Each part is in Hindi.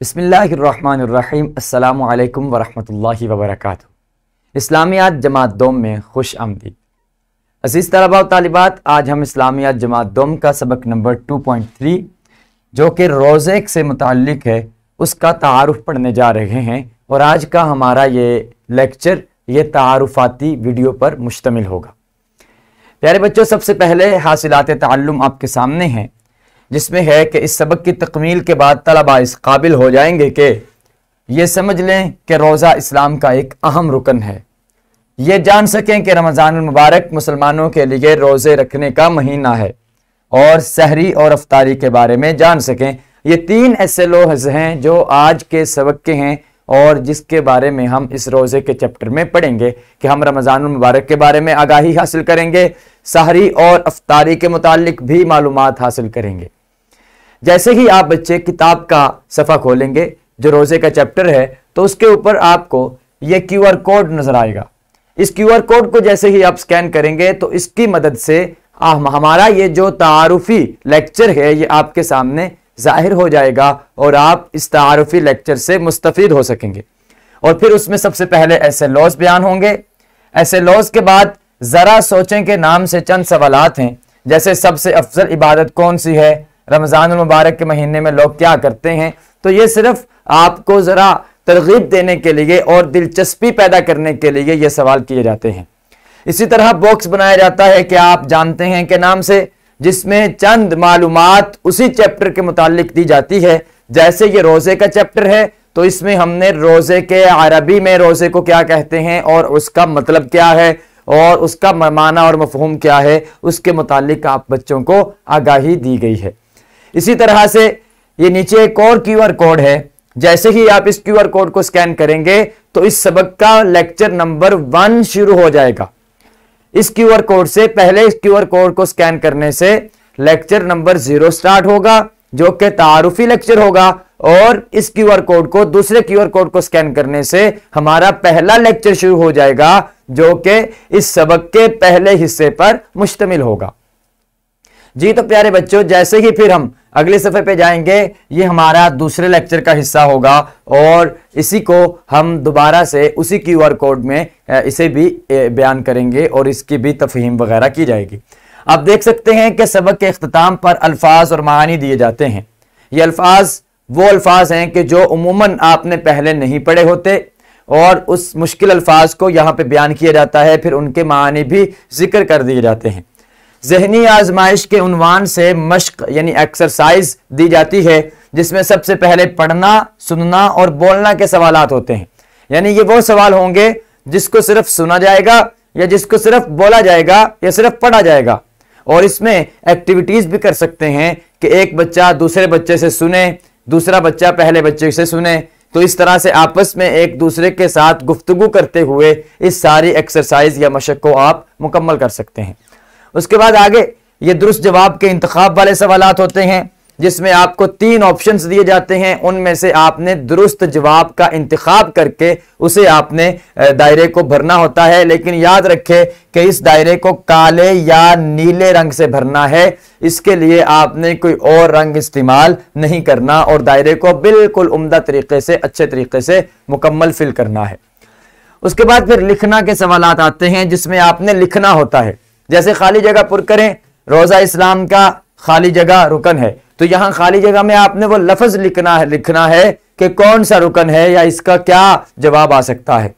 बिस्मिल्लाहिर्रहमानिर्रहीम अस्सलामु अलैकुम वरहमतुल्लाहि वबरकातुहू। इस्लामियात जमात दोम में खुश आमदीद। अज़ीज़ तलबा व तालिबात, आज हम इस्लामियात जमात दोम का सबक नंबर 2.3 जो कि रोज़े से मुताल्लिक है उसका तारुफ पढ़ने जा रहे हैं। और आज का हमारा ये लेक्चर ये तारुफाती वीडियो पर मुश्तमिल होगा। प्यारे बच्चों, सबसे पहले हासिलात ताल्लुम आपके सामने हैं, जिसमें है कि इस सबक की तकमील के बाद तलबा इस काबिल हो जाएंगे कि ये समझ लें कि रोज़ा इस्लाम का एक अहम रुकन है। ये जान सकें कि रमज़ानुल मुबारक मुसलमानों के लिए रोज़े रखने का महीना है और सहरी और अफ्तारी के बारे में जान सकें। ये तीन ऐसे लोहज़ हैं जो आज के सबक के हैं और जिसके बारे में हम इस रोज़े के चैप्टर में पढ़ेंगे कि हम रमज़ानुल मुबारक के बारे में आगाही हासिल करेंगे, सहरी और अफ्तारी के मुतालिक भी मालूमात हासिल करेंगे। जैसे ही आप बच्चे किताब का सफ़ा खोलेंगे जो रोज़े का चैप्टर है, तो उसके ऊपर आपको ये QR कोड नज़र आएगा। इस QR कोड को जैसे ही आप स्कैन करेंगे तो इसकी मदद से हमारा ये जो तारुफी लेक्चर है ये आपके सामने ज़ाहिर हो जाएगा और आप इस तारुफी लेक्चर से मुस्तफ़ीद हो सकेंगे। और फिर उसमें सबसे पहले ऐसे लॉज बयान होंगे। ऐसे लॉज के बाद ज़रा सोचें के नाम से चंद सवालात हैं, जैसे सबसे अफजल इबादत कौन सी है, रमज़ानुल मुबारक के महीने में लोग क्या करते हैं। तो ये सिर्फ आपको ज़रा तरगीब देने के लिए और दिलचस्पी पैदा करने के लिए ये सवाल किए जाते हैं। इसी तरह बॉक्स बनाया जाता है कि आप जानते हैं के नाम से, जिसमें चंद मालूमात उसी चैप्टर के मुतालिक दी जाती है। जैसे ये रोज़े का चैप्टर है तो इसमें हमने रोज़े के अरबी में रोज़े को क्या कहते हैं और उसका मतलब क्या है और उसका माना और मफहूम क्या है, उसके मुतालिक आप बच्चों को आगाही दी गई है। इसी तरह से ये नीचे एक और QR कोड है। जैसे ही आप इस QR कोड को स्कैन करेंगे तो इस सबक का लेक्चर नंबर 1 शुरू हो जाएगा। इस QR कोड से पहले इस QR कोड को स्कैन करने से लेक्चर नंबर 0 स्टार्ट होगा जो कि तारुफी लेक्चर होगा, और इस QR कोड को दूसरे QR कोड को स्कैन करने से हमारा पहला लेक्चर शुरू हो जाएगा जो कि इस सबक के पहले हिस्से पर मुश्तमिल होगा। जी तो प्यारे बच्चों, जैसे ही फिर हम अगले सफ़े पे जाएंगे ये हमारा दूसरे लेक्चर का हिस्सा होगा और इसी को हम दोबारा से उसी QR कोड में इसे भी बयान करेंगे और इसकी भी तफहीम वगैरह की जाएगी। आप देख सकते हैं कि सबक के इख्तिताम पर अल्फाज और मानी दिए जाते हैं। ये अल्फाज वो अल्फाज हैं कि जो उमूमन आपने पहले नहीं पढ़े होते और उस मुश्किल अल्फाज को यहाँ पे बयान किया जाता है, फिर उनके मानी भी जिक्र कर दिए जाते हैं। ज़हनी आजमाइश के उन्वान से मश्क यानी एक्सरसाइज दी जाती है, जिसमें सबसे पहले पढ़ना, सुनना और बोलना के सवालात होते हैं। यानी ये वो सवाल होंगे जिसको सिर्फ सुना जाएगा या जिसको सिर्फ बोला जाएगा या सिर्फ पढ़ा जाएगा। और इसमें एक्टिविटीज भी कर सकते हैं कि एक बच्चा दूसरे बच्चे से सुने, दूसरा बच्चा पहले बच्चे से सुने, तो इस तरह से आपस में एक दूसरे के साथ गुफ्तगू करते हुए इस सारी एक्सरसाइज या मशक को आप मुकम्मल कर सकते हैं। उसके बाद आगे ये दुरुस्त जवाब के इंतखाब वाले सवालात होते हैं, जिसमें आपको 3 ऑप्शंस दिए जाते हैं। उनमें से आपने दुरुस्त जवाब का इंतखाब करके उसे आपने दायरे को भरना होता है। लेकिन याद रखें कि इस दायरे को काले या नीले रंग से भरना है, इसके लिए आपने कोई और रंग इस्तेमाल नहीं करना और दायरे को बिल्कुल उम्दा तरीके से, अच्छे तरीके से मुकम्मल फिल करना है। उसके बाद फिर लिखना के सवालात आते हैं, जिसमें आपने लिखना होता है। जैसे खाली जगह पुर करें, रोज़ा इस्लाम का खाली जगह रुकन है, तो यहां खाली जगह में आपने वो लफ्ज लिखना है कि कौन सा रुकन है या इसका क्या जवाब आ सकता है।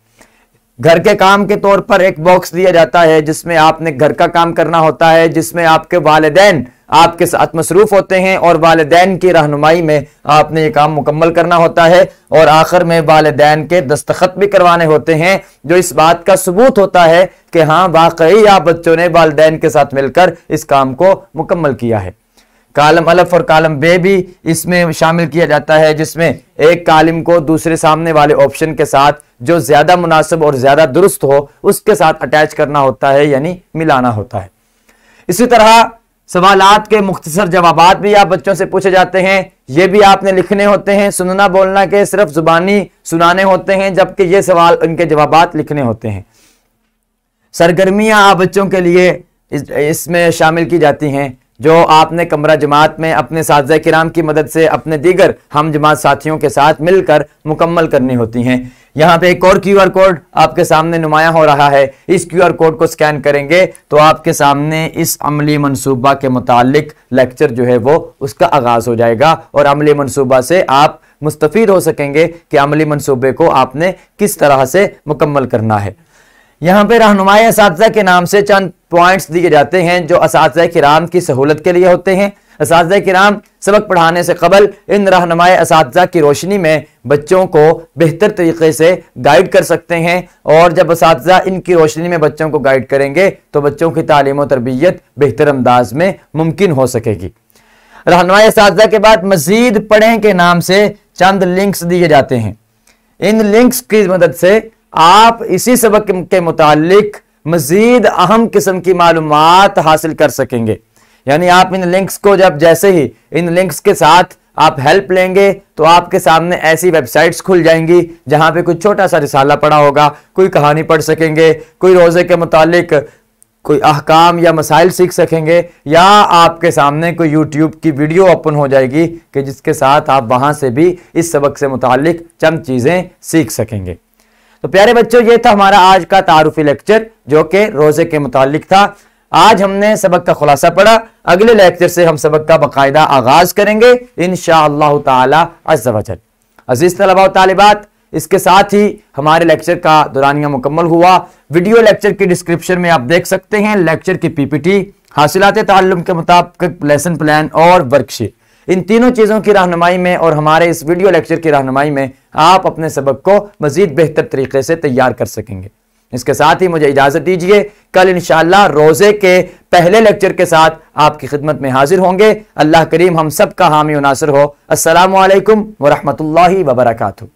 घर के काम के तौर पर एक बॉक्स दिया जाता है जिसमें आपने घर का काम करना होता है, जिसमें आपके वालिदैन आपके साथ मसरूफ होते हैं और वालिदैन की रहनुमाई में आपने ये काम मुकम्मल करना होता है। और आखिर में वालिदैन के दस्तखत भी करवाने होते हैं, जो इस बात का सबूत होता है कि हाँ वाकई आप बच्चों ने वालिदैन के साथ मिलकर इस काम को मुकम्मल किया है। कालम अलफ और कालम बे भी इसमें शामिल किया जाता है, जिसमें एक कालिम को दूसरे सामने वाले ऑप्शन के साथ जो ज्यादा मुनासिब और ज्यादा दुरुस्त हो उसके साथ अटैच करना होता है, यानी मिलाना होता है। इसी तरह सवालात के मुख्तसर जवाबात भी आप बच्चों से पूछे जाते हैं, ये भी आपने लिखने होते हैं। सुनना बोलना के सिर्फ जुबानी सुनाने होते हैं, जबकि ये सवाल इनके जवाबात लिखने होते हैं। सरगर्मियां आप बच्चों के लिए इसमें शामिल की जाती हैं, जो आपने कमरा जमात में अपने साथी किराम की मदद से अपने दीगर हम जमात साथियों के साथ मिलकर मुकम्मल करनी होती हैं। यहाँ पे एक और QR कोड आपके सामने नुमाया हो रहा है। इस QR कोड को स्कैन करेंगे तो आपके सामने इस अमली मनसूबा के मुतालिक लेक्चर जो है वो उसका आगाज हो जाएगा और अमली मनसूबा से आप मुस्तफीद हो सकेंगे कि अमली मनसूबे को आपने किस तरह से मुकम्मल करना है। यहाँ पे रहनुमाई असातिज़ा के नाम से चंद पॉइंट्स दिए जाते हैं जो असातिज़ा किराम की सहूलत के लिए होते हैं। असातिज़ा किराम सबक पढ़ाने से कबल इन रहनुमाई असातिज़ा की रोशनी में बच्चों को बेहतर तरीके से गाइड कर सकते हैं और जब असातिज़ा इनकी रोशनी में बच्चों को गाइड करेंगे तो बच्चों की तालीम और तरबियत बेहतर अंदाज में मुमकिन हो सकेगी। रहनुमाई असातिज़ा के बाद मज़ीद पढ़ें के नाम से चंद लिंक्स दिए जाते हैं। इन लिंक्स की मदद से आप इसी सबक के मुतालिक मजीद अहम किस्म की मालूमात हासिल कर सकेंगे। यानी आप इन लिंक्स को जैसे ही इन लिंक्स के साथ आप हेल्प लेंगे तो आपके सामने ऐसी वेबसाइट्स खुल जाएंगी जहां पे कुछ छोटा सा रिसाला पढ़ा होगा, कोई कहानी पढ़ सकेंगे, कोई रोजे के मुतालिक कोई अहकाम या मसाइल सीख सकेंगे, या आपके सामने कोई यूट्यूब की वीडियो ओपन हो जाएगी कि जिसके साथ आप वहां से भी इस सबक से मुतालिक चंद चीजें सीख सकेंगे। तो प्यारे बच्चों, ये था हमारा आज का तारुफी लेक्चर जो कि रोजे के मुतालिक था। आज हमने सबक का खुलासा पढ़ा। अगले लेक्चर से हम सबक का बाकायदा आगाज करेंगे इंशाअल्लाह ताला अज़्ज़ व जल। अजीज तलबा और तालिबात, इसके साथ ही हमारे लेक्चर का दुरानिया मुकम्मल हुआ। वीडियो लेक्चर की डिस्क्रिप्शन में आप देख सकते हैं लेक्चर की PPT, हासिलात ताल्लुम के मुताबिक लेसन प्लान और वर्कशीट। इन तीनों चीज़ों की रहनुमाई में और हमारे इस वीडियो लेक्चर की रहनुमाई में आप अपने सबक को मजीद बेहतर तरीके से तैयार कर सकेंगे। इसके साथ ही मुझे इजाज़त दीजिए, कल इंशाअल्लाह रोज़े के पहले लेक्चर के साथ आपकी खिदमत में हाजिर होंगे। अल्लाह करीम हम सब का हामी और नासिर हो। अस्सलामु अलैकुम व रहमतुल्लाहि व बरकातुहू।